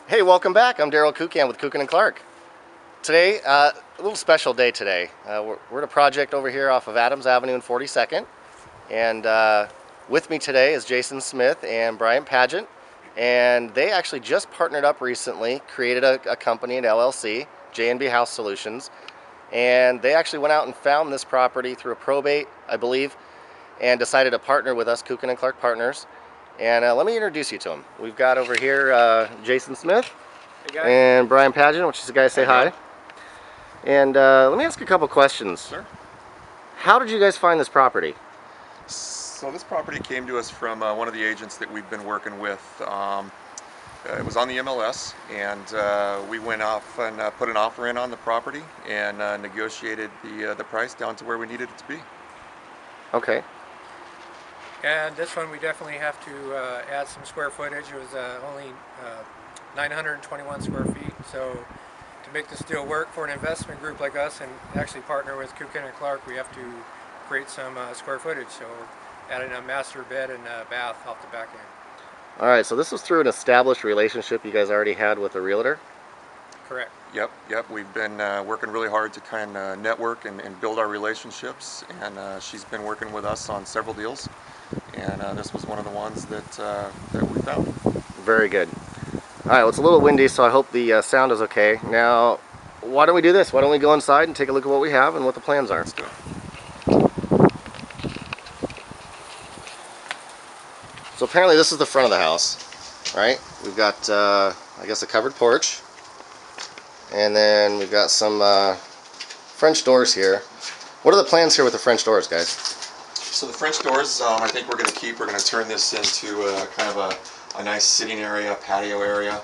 Hey, welcome back. I'm Daryl Kucan with Kucan and Clark. Today, a little special day today. We're at a project over here off of Adams Avenue and 42nd. And with me today is Jason Smith and Brian Padgett. And they actually just partnered up recently, created a company, an LLC, J&B House Solutions. And they actually went out and found this property through a probate, I believe, and decided to partner with us, Kucan and Clark Partners. And let me introduce you to them. We've got over here Jason Smith. Hey guys. And Brian Padgett, which is the guy say hi. And let me ask a couple questions. Sure. How did you guys find this property? So this property came to us from one of the agents that we've been working with. It was on the MLS, and we went off and put an offer in on the property and negotiated the price down to where we needed it to be. Okay. And this one we definitely have to add some square footage. It was only 921 square feet, so to make this deal work for an investment group like us and actually partner with Kucan and Clark, we have to create some square footage. So adding a master bed and a bath off the back end. All right, so this was through an established relationship you guys already had with a realtor? Correct. Yep. We've been working really hard to kind of network and build our relationships, and she's been working with us on several deals, and this was one of the ones that we found. Very good. All right, well, it's a little windy, so I hope the sound is okay. Now, why don't we do this? Why don't we go inside and take a look at what we have and what the plans are? Let's do it. So apparently this is the front of the house, right? We've got, I guess, a covered porch. And then we've got some French doors here. What are the plans here with the French doors, guys? So the French doors, I think we're going to keep. We're going to turn this into kind of a nice sitting area, patio area.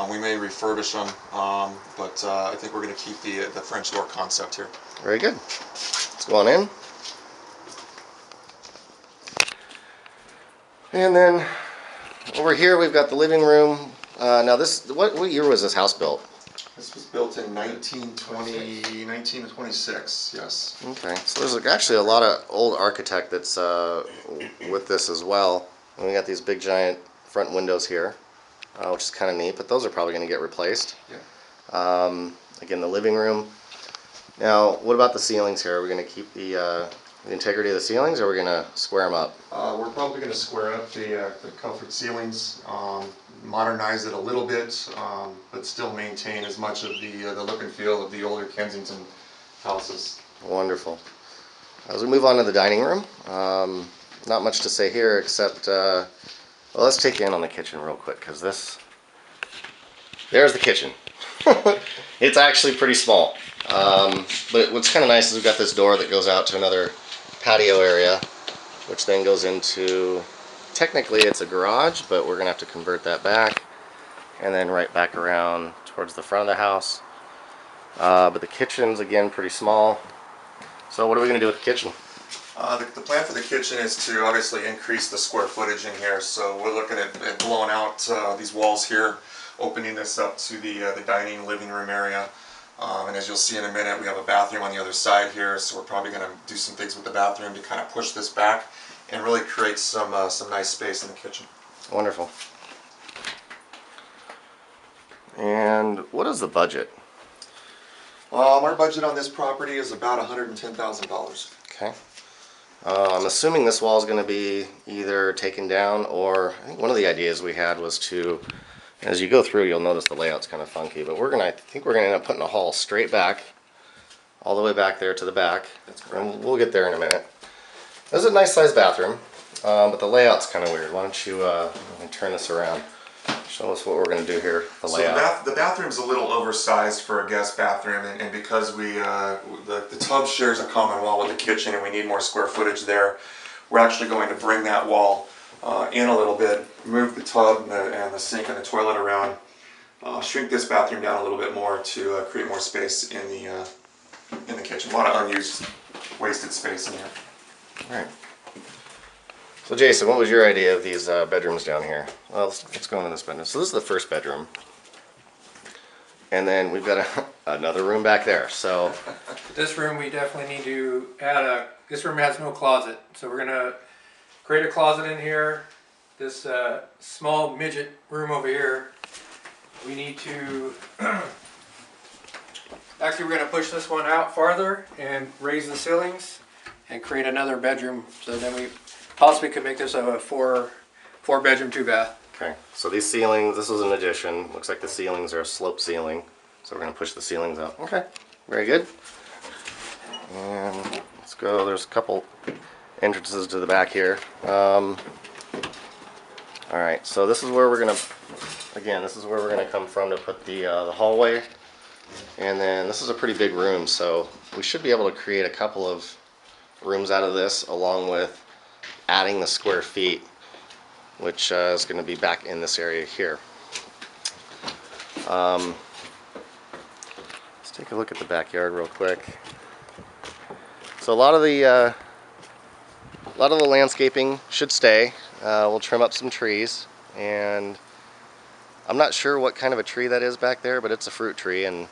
We may refurbish them, but I think we're going to keep the French door concept here. Very good. Let's go on in. And then over here we've got the living room. Now this, what year was this house built? This was built in 1926, yes. Okay, so there's actually a lot of old architect that's with this as well. And we got these big giant front windows here, which is kind of neat, but those are probably going to get replaced. Yeah. Again, the living room. Now, what about the ceilings here? Are we going to keep the integrity of the ceilings, or are we going to square them up? We're probably going to square up the comfort ceilings, modernize it a little bit, but still maintain as much of the look and feel of the older Kensington houses. Wonderful. As we move on to the dining room, not much to say here except, well, let's take you in on the kitchen real quick, because there's the kitchen. It's actually pretty small, but what's kind of nice is we've got this door that goes out to another patio area, which then goes into, technically it's a garage, but we're gonna have to convert that back and then right back around towards the front of the house. But the kitchen's again pretty small. So what are we gonna do with the kitchen? The plan for the kitchen is to obviously increase the square footage in here, so we're looking at blowing out these walls here, opening this up to the dining living room area. And as you'll see in a minute, we have a bathroom on the other side here, so we're probably going to do some things with the bathroom to kind of push this back and really create some nice space in the kitchen. Wonderful. And what is the budget? Our budget on this property is about $110,000. Okay. I'm assuming this wall is going to be either taken down, or I think one of the ideas we had was to, as you go through, you'll notice the layout's kind of funky, but I think we're going to end up putting a hall straight back, all the way back there to the back. That's correct. And we'll get there in a minute. This is a nice sized bathroom, but the layout's kind of weird. Why don't you let me turn this around? Show us what we're going to do here, the layout. So the bathroom's a little oversized for a guest bathroom, and because the tub shares a common wall with the kitchen and we need more square footage there, we're actually going to bring that wall in a little bit, move the tub and the sink and the toilet around, shrink this bathroom down a little bit more to create more space in the kitchen. A lot of unused, wasted space in here. All right. So Jason, what was your idea of these bedrooms down here? Well, let's go into this bedroom. So this is the first bedroom. And then we've got another room back there. So This room we definitely need to add this room has no closet, so we're going to create a closet in here. This small midget room over here we need to, actually we're going to push this one out farther and raise the ceilings and create another bedroom. So then we possibly could make this a four bedroom, 2 bath. Okay, so these ceilings, this is an addition. Looks like the ceilings are a slope ceiling. So we're going to push the ceilings out. Okay, very good. And let's go, there's a couple entrances to the back here. Alright, so this is where we're going to, again, this is where we're going to come from to put the hallway. And then this is a pretty big room, so we should be able to create a couple of rooms out of this, along with adding the square feet, which is going to be back in this area here. Let's take a look at the backyard real quick. So a lot of the landscaping should stay. We'll trim up some trees, and I'm not sure what kind of a tree that is back there, but it's a fruit tree, and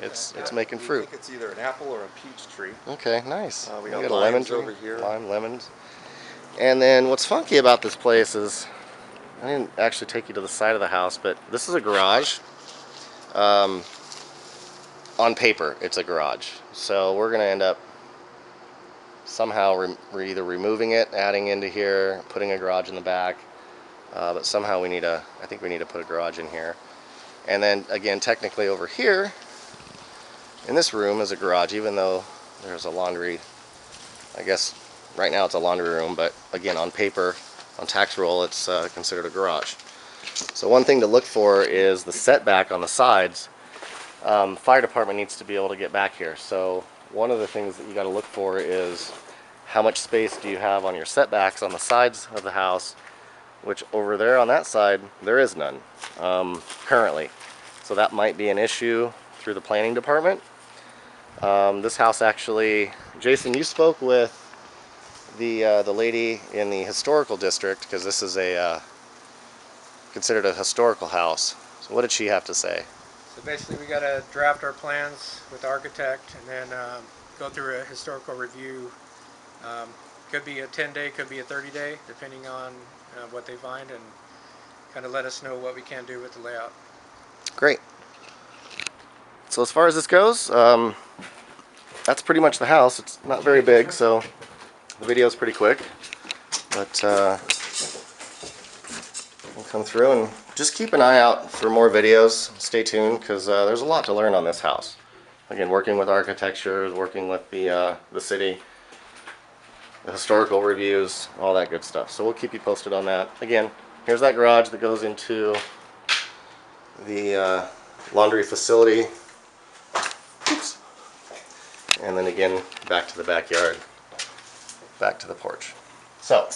it's making fruit. I think it's either an apple or a peach tree. Okay, nice. We got got a lemon limes tree over here. Lime, lemons. And then what's funky about this place is, I didn't actually take you to the side of the house, but this is a garage. On paper, it's a garage. So we're going to end up somehow we're either removing it, adding into here, putting a garage in the back. But somehow I think we need to put a garage in here. And then again, technically over here, in this room is a garage, even though there's a laundry. I guess right now it's a laundry room, but again, on paper, on tax roll, it's considered a garage. So one thing to look for is the setback on the sides. Fire department needs to be able to get back here. So one of the things that you got to look for is how much space do you have on your setbacks on the sides of the house, which over there on that side, there is none currently. So that might be an issue through the planning department. This house actually, Jason, you spoke with the lady in the historical district, because this is considered a historical house. So what did she have to say? So basically we got to draft our plans with the architect and then go through a historical review. Could be a 10-day, could be a 30-day, depending on what they find, and kind of let us know what we can do with the layout. Great. So as far as this goes, that's pretty much the house. It's not very big, so the video is pretty quick. But we'll come through and just keep an eye out for more videos. Stay tuned, because there's a lot to learn on this house. Again, working with architecture, working with the city, the historical reviews, all that good stuff. So we'll keep you posted on that. Again, here's that garage that goes into the laundry facility. Oops. And then again, back to the backyard, back to the porch. So, I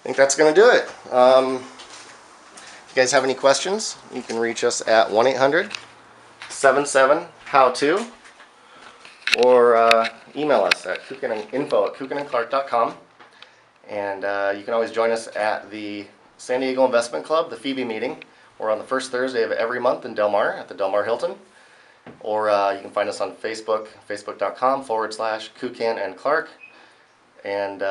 think that's going to do it. If you guys have any questions, you can reach us at 1-800-77-HOW-TO, or email us at info@kucanandclark.com. And you can always join us at the San Diego Investment Club, the Phoebe meeting. We're on the first Thursday of every month in Del Mar at the Del Mar Hilton. Or you can find us on Facebook, facebook.com/Kucan and Clark. And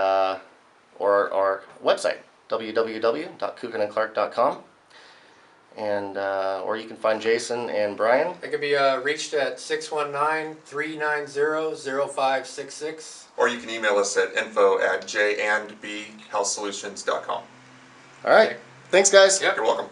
or our website, www.kucanandclark.com. And or you can find Jason and Brian. It can be reached at 619-390-0566. Or you can email us at info@jandbhealthsolutions.com. All right. Okay. Thanks, guys. Yep. You're welcome.